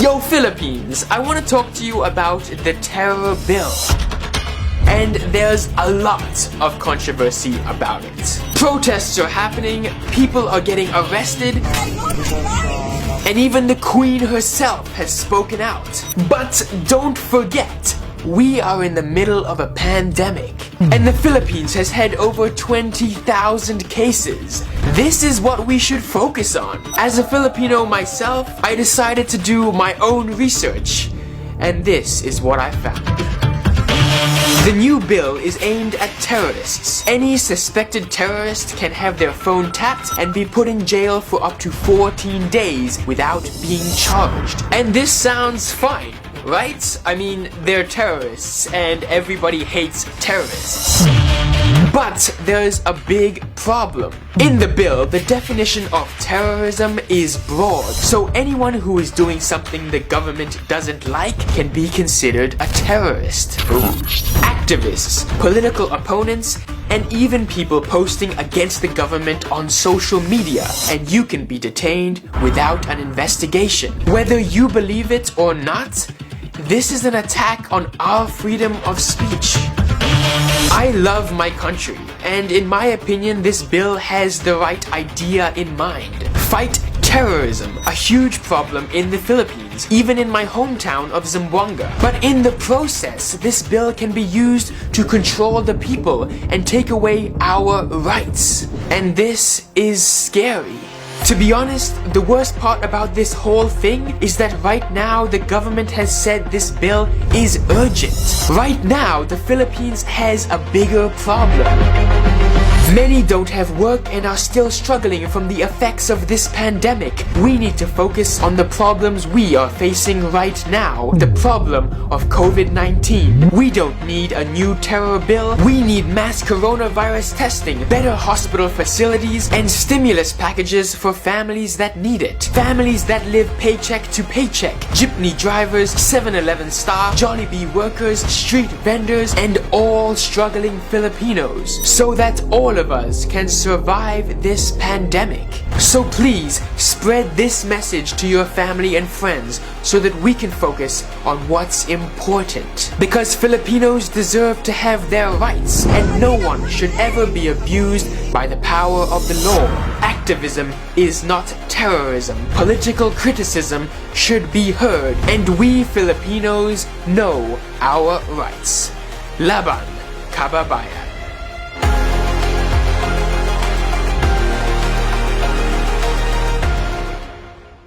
Yo Philippines, I want to talk to you about the terror bill. And there's a lot of controversy about it. Protests are happening, people are getting arrested, and even the Queen herself has spoken out. But don't forget, we are in the middle of a pandemic, and the Philippines has had over 20,000 cases. This is what we should focus on. As a Filipino myself, I decided to do my own research, and this is what I found. The new bill is aimed at terrorists. Any suspected terrorist can have their phone tapped and be put in jail for up to 14 days without being charged. And this sounds fine, right? I mean, they're terrorists and everybody hates terrorists. But there's a big problem. In the bill, the definition of terrorism is broad, so anyone who is doing something the government doesn't like can be considered a terrorist. Activists, political opponents, and even people posting against the government on social media, and you can be detained without an investigation. Whether you believe it or not, this is an attack on our freedom of speech. I love my country, and in my opinion, this bill has the right idea in mind. Fight terrorism, a huge problem in the Philippines, even in my hometown of Zamboanga. But in the process, this bill can be used to control the people and take away our rights. And this is scary. To be honest, the worst part about this whole thing is that right now the government has said this bill is urgent. Right now, the Philippines has a bigger problem. Many don't have work and are still struggling from the effects of this pandemic. We need to focus on the problems we are facing right now. The problem of COVID-19. We don't need a new terror bill. We need mass coronavirus testing, better hospital facilities, and stimulus packages for families that need it. Families that live paycheck to paycheck. Jeepney drivers, 7-Eleven staff, Jollibee workers, street vendors, and all struggling Filipinos. So that all of us can survive this pandemic. So please spread this message to your family and friends so that we can focus on what's important. Because Filipinos deserve to have their rights, and no one should ever be abused by the power of the law. Activism is not terrorism. Political criticism should be heard, and we Filipinos know our rights. Laban, kababayan.